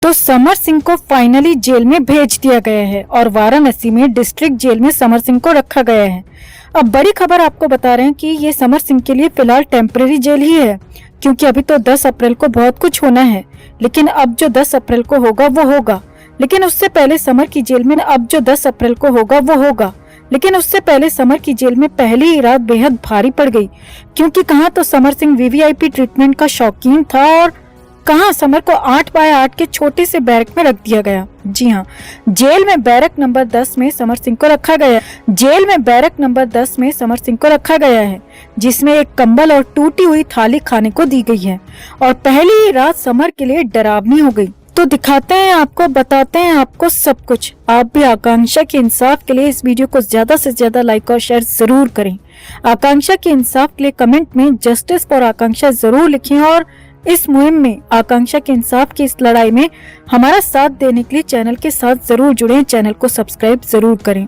तो समर सिंह को finally jail में भेज दिया गया है और वाराणसी में डिस्ट्रिक्ट जेल में समर सिंह को रखा गया है। अब बड़ी खबर आपको बता रहे हैं कि ये समर सिंह के लिए फिलहाल टेम्परेरी जेल ही है, क्योंकि अभी तो 10 अप्रैल को बहुत कुछ होना है, लेकिन अब जो 10 अप्रैल को होगा वो होगा। लेकिन उससे पहले समर की जेल में अब जो 10 अप्रैल को होगा वो होगा। लेकिन उससे पहले समर की जेल में पहली ही रात बेहद भारी पड़ गई, क्योंकि कहाँ तो समर सिंह वीवीआईपी ट्रीटमेंट का शौकीन था और कहाँ समर को 8 बाय 8 के छोटे से बैरक में रख दिया गया। जी हाँ, जेल में बैरक नंबर 10 में समर सिंह को रखा गया। जेल में बैरक नंबर 10 में समर सिंह को रखा गया है, जिसमें एक कंबल और टूटी हुई थाली खाने को दी गई है। और पहली ही रात समर के लिए डरावनी हो गई। तो दिखाते हैं आपको, बताते हैं आपको सब कुछ। आप भी आकांक्षा के इंसाफ के लिए इस वीडियो को ज्यादा से ज्यादा लाइक और शेयर जरूर करें। आकांक्षा के इंसाफ के लिए कमेंट में जस्टिस फॉर आकांक्षा जरूर लिखें और इस मुहिम में, आकांक्षा के इंसाफ की इस लड़ाई में हमारा साथ देने के लिए चैनल के साथ जरूर जुड़ें, चैनल को सब्सक्राइब जरूर करें।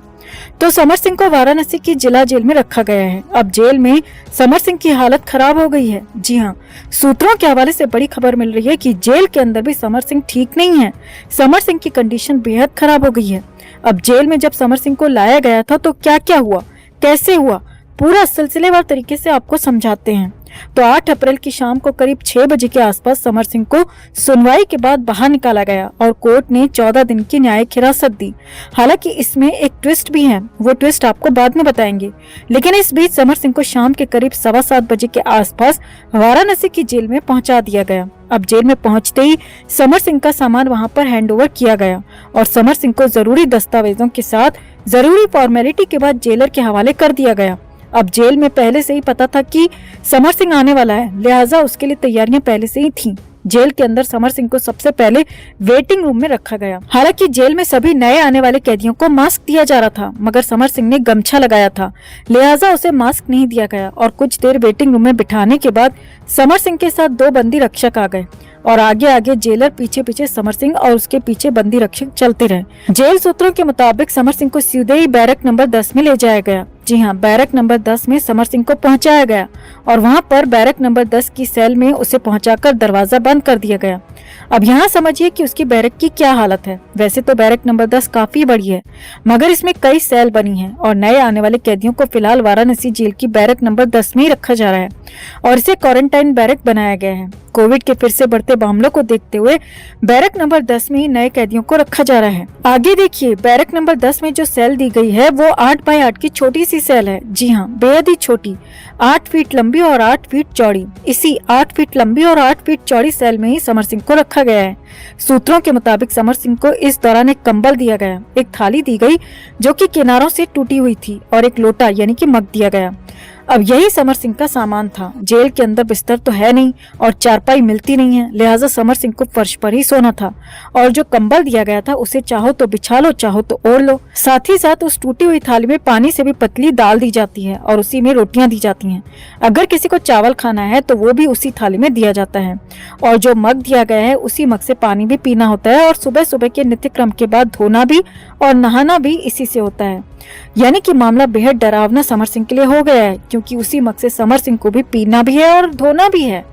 तो समर सिंह को वाराणसी की जिला जेल में रखा गया है। अब जेल में समर सिंह की हालत खराब हो गई है। जी हाँ, सूत्रों के हवाले से बड़ी खबर मिल रही है कि जेल के अंदर भी समर सिंह ठीक नहीं है। समर सिंह की कंडीशन बेहद खराब हो गई है। अब जेल में जब समर सिंह को लाया गया था तो क्या क्या हुआ, कैसे हुआ, पूरा सिलसिलेवार तरीके से आपको समझाते हैं। तो 8 अप्रैल की शाम को करीब 6 बजे के आसपास समर सिंह को सुनवाई के बाद बाहर निकाला गया और कोर्ट ने 14 दिन की न्यायिक हिरासत दी। हालांकि इसमें एक ट्विस्ट भी है, वो ट्विस्ट आपको बाद में बताएंगे। लेकिन इस बीच समर सिंह को शाम के करीब 7:15 बजे के आसपास वाराणसी की जेल में पहुंचा दिया गया। अब जेल में पहुंचते ही समर सिंह का सामान वहां पर हैंडओवर किया गया और समर सिंह को जरूरी दस्तावेजों के साथ जरूरी फॉर्मेलिटी के बाद जेलर के हवाले कर दिया गया। अब जेल में पहले से ही पता था कि समर सिंह आने वाला है, लिहाजा उसके लिए तैयारियां पहले से ही थीं। जेल के अंदर समर सिंह को सबसे पहले वेटिंग रूम में रखा गया। हालांकि जेल में सभी नए आने वाले कैदियों को मास्क दिया जा रहा था, मगर समर सिंह ने गमछा लगाया था, लिहाजा उसे मास्क नहीं दिया गया। और कुछ देर वेटिंग रूम में बिठाने के बाद समर सिंह के साथ 2 बंदी रक्षक आ गए और आगे आगे जेलर पीछे पीछे समर सिंह और उसके पीछे बंदी रक्षक चलते रहे। जेल सूत्रों के मुताबिक समर सिंह को सीधे ही बैरक नंबर 10 में ले जाया गया। जी हाँ, बैरक नंबर 10 में समर सिंह को पहुंचाया गया और वहां पर बैरक नंबर 10 की सेल में उसे पहुंचाकर दरवाजा बंद कर दिया गया। अब यहाँ समझिए कि उसकी बैरक की क्या हालत है। वैसे तो बैरक नंबर 10 काफी बड़ी है, मगर इसमें कई सेल बनी हैं और नए आने वाले कैदियों को फिलहाल वाराणसी जेल की बैरक नंबर 10 में ही रखा जा रहा है और इसे क्वारंटाइन बैरक बनाया गया है। कोविड के फिर से बढ़ते मामलों को देखते हुए बैरक नंबर 10 में ही नए कैदियों को रखा जा रहा है। आगे देखिए, बैरक नंबर 10 में जो सेल दी गई है वो 8 बाय 8 की छोटी सी सेल है। जी हाँ, बेहद ही छोटी, 8 फीट लंबी और 8 फीट चौड़ी। इसी 8 फीट लंबी और 8 फीट चौड़ी सेल में ही समर सिंह को रखा गया है। सूत्रों के मुताबिक समर सिंह को इस दौरान एक कंबल दिया गया, एक थाली दी गई जो कि किनारों से टूटी हुई थी और एक लोटा यानी कि मग दिया गया। अब यही समर सिंह का सामान था। जेल के अंदर बिस्तर तो है नहीं और चारपाई मिलती नहीं है, लिहाजा समर सिंह को फर्श पर ही सोना था और जो कंबल दिया गया था उसे चाहो तो बिछा लो, चाहो तो ओढ़ लो। साथ ही साथ उस टूटी हुई थाली में पानी से भी पतली दाल दी जाती है और उसी में रोटियां दी जाती हैं। अगर किसी को चावल खाना है तो वो भी उसी थाली में दिया जाता है और जो मग दिया गया है उसी मग से पानी भी पीना होता है और सुबह सुबह के नित्य क्रम के बाद धोना भी और नहाना भी इसी से होता है। यानी कि मामला बेहद डरावना समर सिंह के लिए हो गया है, क्योंकि उसी मग से समर सिंह को भी पीना भी है और धोना भी है।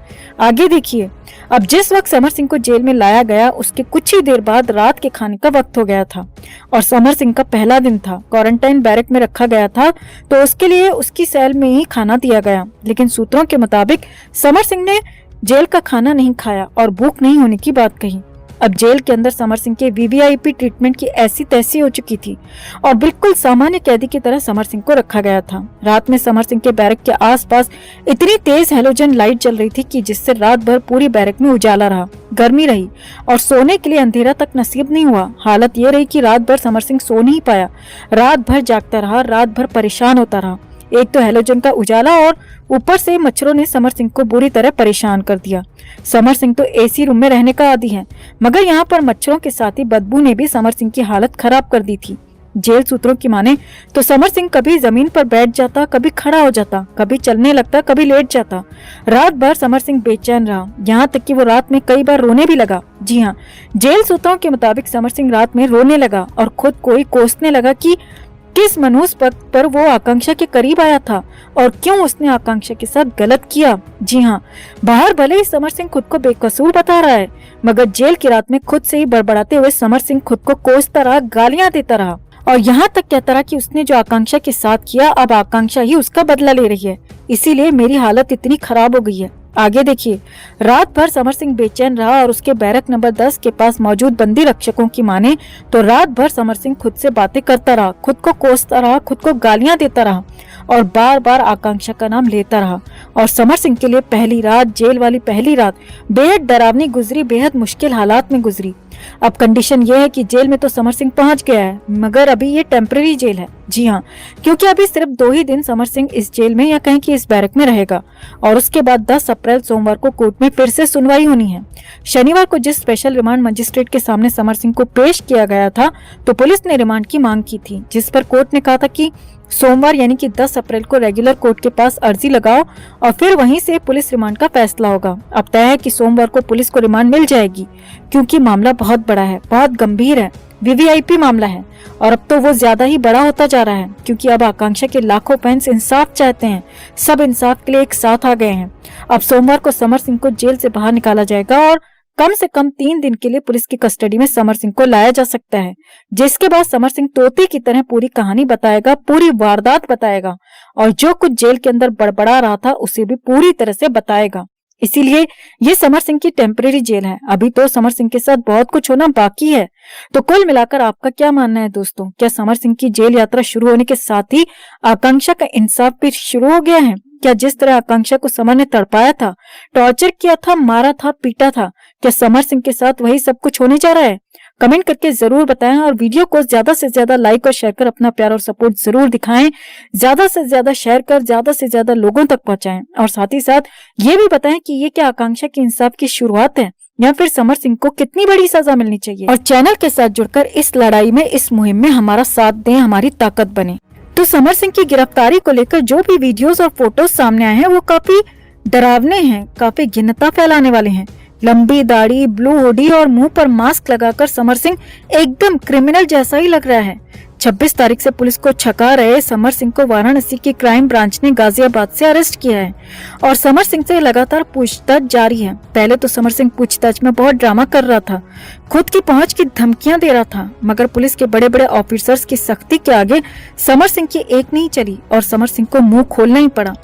आगे देखिए, अब जिस वक्त समर सिंह को जेल में लाया गया उसके कुछ ही देर बाद रात के खाने का वक्त हो गया था और समर सिंह का पहला दिन था। क्वारंटाइन बैरक में रखा गया था तो उसके लिए उसकी सेल में ही खाना दिया गया। लेकिन सूत्रों के मुताबिक समर सिंह ने जेल का खाना नहीं खाया और भूख नहीं होने की बात कही। अब जेल के अंदर समर सिंह के वीवीआईपी ट्रीटमेंट की ऐसी तैसी हो चुकी थी और बिल्कुल सामान्य कैदी की तरह समर सिंह को रखा गया था। रात में समर सिंह के बैरक के आसपास इतनी तेज हेलोजन लाइट जल रही थी कि जिससे रात भर पूरी बैरक में उजाला रहा, गर्मी रही और सोने के लिए अंधेरा तक नसीब नहीं हुआ। हालत ये रही कि रात भर समर सिंह सो नहीं पाया, रात भर जागता रहा, रात भर परेशान होता रहा। एक तो हेलोजन का उजाला और ऊपर से मच्छरों ने समर सिंह को बुरी तरह परेशान कर दिया। समर सिंह तो एसी रूम में रहने का आदी है, मगर यहाँ पर मच्छरों के साथ ही बदबू ने भी समर सिंह की हालत खराब कर दी थी। जेल सूत्रों की माने तो समर सिंह कभी जमीन पर बैठ जाता, कभी खड़ा हो जाता, कभी चलने लगता, कभी लेट जाता। रात भर समर सिंह बेचैन रहा, यहाँ तक कि वो रात में कई बार रोने भी लगा। जी हाँ, जेल सूत्रों के मुताबिक समर सिंह रात में रोने लगा और खुद को ही कोसने लगा कि किस मनुष्य पद पर वो आकांक्षा के करीब आया था और क्यों उसने आकांक्षा के साथ गलत किया। जी हाँ, बाहर भले ही समर सिंह खुद को बेकसूर बता रहा है, मगर जेल की रात में खुद से ही बड़बड़ाते हुए समर सिंह खुद को कोसता रहा, गालियां देता रहा और यहाँ तक कहता रहा कि उसने जो आकांक्षा के साथ किया अब आकांक्षा ही उसका बदला ले रही है, इसीलिए मेरी हालत इतनी खराब हो गई है। आगे देखिए, रात भर समर सिंह बेचैन रहा और उसके बैरक नंबर 10 के पास मौजूद बंदी रक्षकों की माने तो रात भर समर सिंह खुद से बातें करता रहा, खुद को कोसता रहा, खुद को गालियां देता रहा और बार बार आकांक्षा का नाम लेता रहा। और समर सिंह के लिए पहली रात, जेल वाली पहली रात बेहद डरावनी गुजरी, बेहद मुश्किल हालात में गुजरी। अब कंडीशन ये है कि जेल में तो समर सिंह पहुंच गया है, मगर अभी ये टेम्पररी जेल है। जी हाँ, क्योंकि अभी सिर्फ 2 ही दिन समर सिंह इस जेल में या कहें कि इस बैरक में रहेगा और उसके बाद 10 अप्रैल सोमवार को कोर्ट में फिर से सुनवाई होनी है। शनिवार को जिस स्पेशल रिमांड मजिस्ट्रेट के सामने समर सिंह को पेश किया गया था तो पुलिस ने रिमांड की मांग की थी, जिस पर कोर्ट ने कहा था कि सोमवार यानी कि 10 अप्रैल को रेगुलर कोर्ट के पास अर्जी लगाओ और फिर वहीं से पुलिस रिमांड का फैसला होगा। अब तय है कि सोमवार को पुलिस को रिमांड मिल जाएगी, क्योंकि मामला बहुत बड़ा है, बहुत गंभीर है, वीवीआईपी मामला है और अब तो वो ज्यादा ही बड़ा होता जा रहा है, क्योंकि अब आकांक्षा के लाखों फैंस इंसाफ चाहते हैं। सब इंसाफ के लिए एक साथ आ गए हैं। अब सोमवार को समर सिंह को जेल से बाहर निकाला जाएगा और कम से कम 3 दिन के लिए पुलिस की कस्टडी में समर सिंह को लाया जा सकता है, जिसके बाद समर सिंह तोते की तरह पूरी कहानी बताएगा, पूरी वारदात बताएगा और जो कुछ जेल के अंदर बड़बड़ा रहा था उसे भी पूरी तरह से बताएगा। इसीलिए ये समर सिंह की टेम्परेरी जेल है। अभी तो समर सिंह के साथ बहुत कुछ होना बाकी है। तो कुल मिलाकर आपका क्या मानना है दोस्तों? क्या समर सिंह की जेल यात्रा शुरू होने के साथ ही आकांक्षा का इंसाफ भी शुरू हो गया है? क्या जिस तरह आकांक्षा को समर ने तड़पाया था, टॉर्चर किया था, मारा था, पीटा था, क्या समर सिंह के साथ वही सब कुछ होने जा रहा है? कमेंट करके जरूर बताएं और वीडियो को ज्यादा से ज्यादा लाइक और शेयर कर अपना प्यार और सपोर्ट जरूर दिखाएं। ज्यादा से ज्यादा शेयर कर ज्यादा से ज्यादा लोगों तक पहुंचाएं और साथ ही साथ ये भी बताएं कि ये क्या आकांक्षा की इंसाफ की शुरुआत है या फिर समर सिंह को कितनी बड़ी सजा मिलनी चाहिए। और चैनल के साथ जुड़कर इस लड़ाई में, इस मुहिम में हमारा साथ दें, हमारी ताकत बने। तो समर सिंह की गिरफ्तारी को लेकर जो भी वीडियोस और फोटोज सामने आए हैं वो काफी डरावने हैं, काफी घिन्नता फैलाने वाले हैं। लंबी दाढ़ी, ब्लू हुडी और मुंह पर मास्क लगाकर समर सिंह एकदम क्रिमिनल जैसा ही लग रहा है। 26 तारीख से पुलिस को छका रहे समर सिंह को वाराणसी की क्राइम ब्रांच ने गाजियाबाद से अरेस्ट किया है और समर सिंह से लगातार पूछताछ जारी है। पहले तो समर सिंह पूछताछ में बहुत ड्रामा कर रहा था, खुद की पहुंच की धमकियां दे रहा था, मगर पुलिस के बड़े बड़े ऑफिसर्स की सख्ती के आगे समर सिंह की एक नहीं चली और समर सिंह को मुंह खोलना ही पड़ा।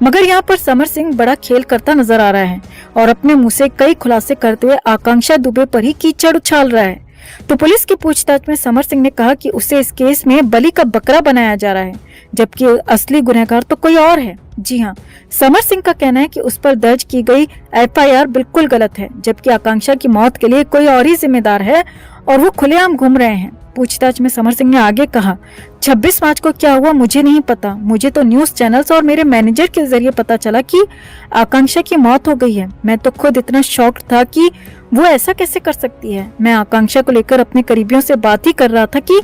मगर यहाँ पर समर सिंह बड़ा खेल करता नजर आ रहा है और अपने मुंह से कई खुलासे करते हुए आकांक्षा दुबे पर ही कीचड़ उछाल रहा है। तो पुलिस की पूछताछ में समर सिंह ने कहा कि उसे इस केस में बलि का बकरा बनाया जा रहा है, जबकि असली गुनहगार तो कोई और है। जी हाँ, समर सिंह का कहना है कि उस पर दर्ज की गई एफआईआर बिल्कुल गलत है, जबकि आकांक्षा की मौत के लिए कोई और ही जिम्मेदार है और वो खुलेआम घूम रहे हैं। पूछताछ में समर सिंह ने आगे कहा, 26 मार्च को क्या हुआ मुझे नहीं पता, मुझे तो न्यूज चैनल्स और मेरे मैनेजर के जरिए पता चला कि आकांक्षा की मौत हो गई है। मैं तो खुद इतना शॉक्ड था कि वो ऐसा कैसे कर सकती है। मैं आकांक्षा को लेकर अपने करीबियों से बात ही कर रहा था कि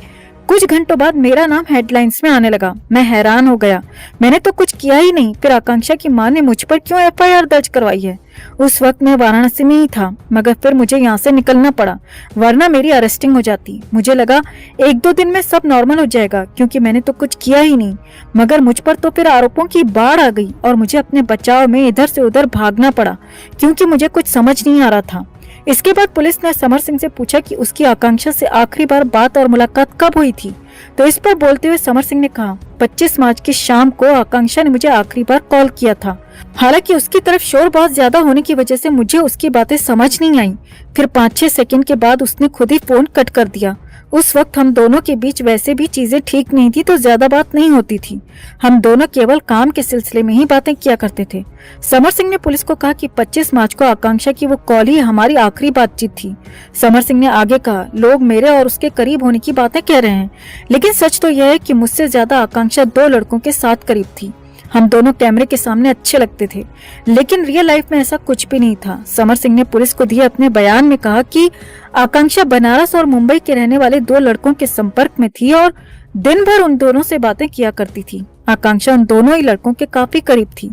कुछ घंटों बाद मेरा नाम हेडलाइंस में आने लगा। मैं हैरान हो गया, मैंने तो कुछ किया ही नहीं, फिर आकांक्षा की मां ने मुझ पर क्यों एफआईआर दर्ज करवाई है। उस वक्त मैं वाराणसी में ही था, मगर फिर मुझे यहाँ से निकलना पड़ा, वरना मेरी अरेस्टिंग हो जाती। मुझे लगा 1-2 दिन में सब नॉर्मल हो जाएगा, क्योंकि मैंने तो कुछ किया ही नहीं, मगर मुझ पर तो फिर आरोपों की बाढ़ आ गई और मुझे अपने बचाव में इधर से उधर भागना पड़ा, क्योंकि मुझे कुछ समझ नहीं आ रहा था। इसके बाद पुलिस ने समर सिंह से पूछा कि उसकी आकांक्षा से आखिरी बार बात और मुलाकात कब हुई थी। तो इस पर बोलते हुए समर सिंह ने कहा, 25 मार्च की शाम को आकांक्षा ने मुझे आखिरी बार कॉल किया था। हालांकि उसकी तरफ शोर बहुत ज्यादा होने की वजह से मुझे उसकी बातें समझ नहीं आई। फिर 5-6 सेकंड के बाद उसने खुद ही फोन कट कर दिया। उस वक्त हम दोनों के बीच वैसे भी चीजें ठीक नहीं थी, तो ज्यादा बात नहीं होती थी। हम दोनों केवल काम के सिलसिले में ही बातें किया करते थे। समर सिंह ने पुलिस को कहा कि 25 मार्च को आकांक्षा की वो कॉल ही हमारी आखिरी बातचीत थी। समर सिंह ने आगे कहा, लोग मेरे और उसके करीब होने की बातें कह रहे हैं, लेकिन सच तो यह है कि मुझसे ज्यादा आकांक्षा 2 लड़कों के साथ करीब थी। हम दोनों कैमरे के सामने अच्छे लगते थे, लेकिन रियल लाइफ में ऐसा कुछ भी नहीं था। समर सिंह ने पुलिस को दिए अपने बयान में कहा कि आकांक्षा बनारस और मुंबई के रहने वाले 2 लड़कों के संपर्क में थी और दिन भर उन दोनों से बातें किया करती थी। आकांक्षा उन दोनों ही लड़कों के काफी करीब थी,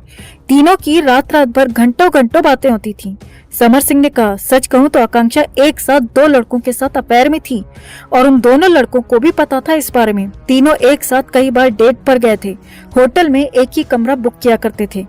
तीनों की रात रात भर घंटों घंटों बातें होती थी। समर सिंह ने कहा, सच कहूं तो आकांक्षा एक साथ 2 लड़कों के साथ अफेयर में थी और उन दोनों लड़कों को भी पता था इस बारे में। तीनों एक साथ कई बार डेट पर गए थे, होटल में एक ही कमरा बुक किया करते थे।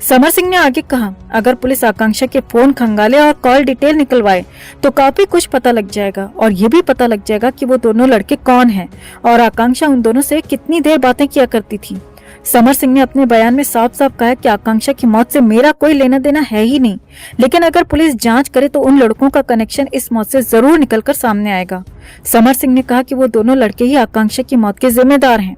समर सिंह ने आगे कहा, अगर पुलिस आकांक्षा के फोन खंगाले और कॉल डिटेल निकलवाए तो काफी कुछ पता लग जाएगा और ये भी पता लग जाएगा कि वो दोनों लड़के कौन हैं और आकांक्षा उन दोनों से कितनी देर बातें किया करती थी। समर सिंह ने अपने बयान में साफ साफ कहा कि आकांक्षा की मौत से मेरा कोई लेना देना है ही नहीं, लेकिन अगर पुलिस जांच करे तो उन लड़कों का कनेक्शन इस मौत से जरूर निकलकर सामने आएगा। समर सिंह ने कहा कि वो दोनों लड़के ही आकांक्षा की मौत के जिम्मेदार हैं।